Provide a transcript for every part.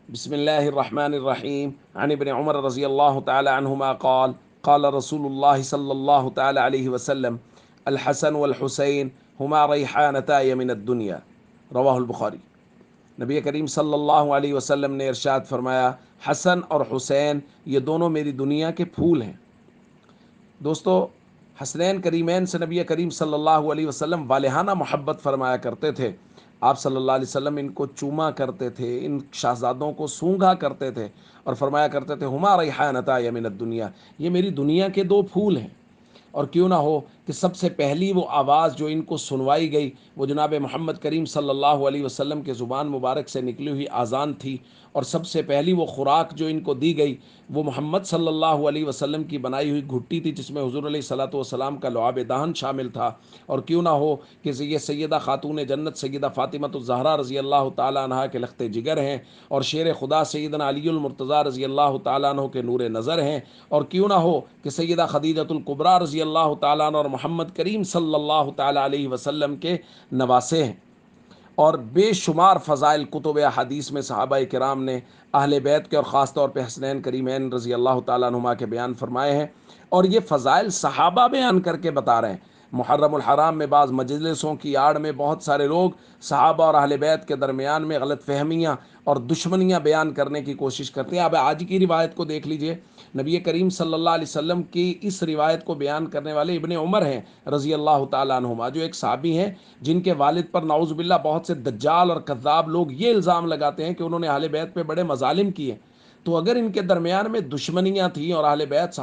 بسم الله الرحمن الرحيم. عن ابن عمر رضي الله تعالى عنهما قال قال رسول الله صلى الله تعالى عليه وسلم الحسن والحسين هما ريحانتاي من الدنيا رواہ البخاری۔ نبی کریم صلی اللہ علیہ وسلم نے ارشاد فرمایا، حسن اور حسین یہ دونوں میری دنیا کے پھول ہیں۔ دوستو، حسنین کریمین سے نبی کریم صلی اللہ علیہ وسلم والہانہ محبت فرمایا کرتے تھے۔ آپ صلی اللہ علیہ وسلم ان کو چوما کرتے تھے، ان شہزادوں کو سونگھا کرتے تھے اور فرمایا کرتے تھے ہما ریحانتا من الدنیا، یہ میری دنیا کے دو پھول ہیں۔ اور کیوں نہ ہو کہ سب سے پہلی وہ آواز جو ان کو سنوائی گئی وہ جناب محمد کریم صلی اللہ علیہ وسلم کے زبان مبارک سے نکلی ہوئی اذان تھی، اور سب سے پہلی وہ خوراک جو ان کو دی گئی وہ محمد صلی اللہ علیہ وسلم کی بنائی ہوئی گھٹی تھی، جس میں حضور علیہ الصلوۃ والسلام کا لعاب دہن شامل تھا۔ اور کیوں نہ ہو کہ یہ سیدہ خاتون جنت سیدہ فاطمۃ الزہرا رضی اللہ تعالیٰ عنہا کے لخت جگر ہیں، اور شیر خدا سیدنا علی المرتضیٰ رضی اللہ تعالیٰ عنہ کے نور نظر ہیں۔ اور کیوں نہ ہو کہ سیدہ خدیجۃ الکبریٰ رضی اللہ تعالیٰ عنہ اور محمد کریم صلی اللہ تعالیٰ علیہ وسلم کے نواسے ہیں۔ اور بے شمار فضائل کتب احادیث میں صحابہ کرام نے اہل بیت کے اور خاص طور پہ حسنین کریمین رضی اللہ تعالیٰ عنہما کے بیان فرمائے ہیں، اور یہ فضائل صحابہ بیان کر کے بتا رہے ہیں۔ محرم الحرام میں بعض مجلسوں کی آڑ میں بہت سارے لوگ صحابہ اور اہل بیت کے درمیان میں غلط فہمیاں اور دشمنیاں بیان کرنے کی کوشش کرتے ہیں۔ اب آج کی روایت کو دیکھ لیجئے، نبی کریم صلی اللہ علیہ وسلم کی اس روایت کو بیان کرنے والے ابن عمر ہیں رضی اللہ تعالیٰ عنہما، جو ایک صحابی ہیں جن کے والد پر نعوذ باللہ بہت سے دجال اور کذاب لوگ یہ الزام لگاتے ہیں کہ انہوں نے اہل بیت پہ بڑے مظالم کیے۔ تو اگر ان کے درمیان میں دشمنیاں تھیں اور اہل بیت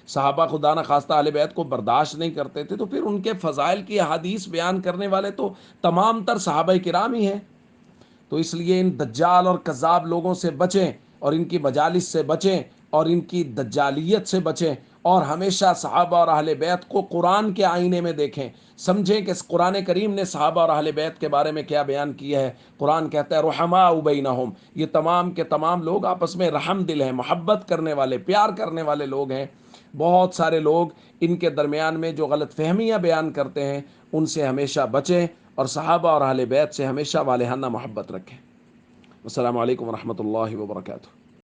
صحابہ خدا نہ خواستہ اہل بیت کو برداشت نہیں کرتے تھے، تو پھر ان کے فضائل کی احادیث بیان کرنے والے تو تمام تر صحابہ کرام ہی ہیں۔ تو اس لیے ان دجال اور کذاب لوگوں سے بچیں، اور ان کی مجالس سے بچیں، اور ان کی دجالیت سے بچیں، اور ہمیشہ صحابہ اور اہل بیت کو قرآن کے آئینے میں دیکھیں، سمجھیں کہ قرآن کریم نے صحابہ اور اہل بیت کے بارے میں کیا بیان کیا ہے۔ قرآن کہتا ہے رحماء بینہم، یہ تمام کے تمام لوگ آپس میں رحم دل ہیں، محبت کرنے والے، پیار کرنے والے لوگ ہیں۔ بہت سارے لوگ ان کے درمیان میں جو غلط فہمیاں بیان کرتے ہیں ان سے ہمیشہ بچیں، اور صحابہ اور اہل بیت سے ہمیشہ والہانہ محبت رکھیں۔ السلام علیکم ورحمۃ اللہ وبرکاتہ۔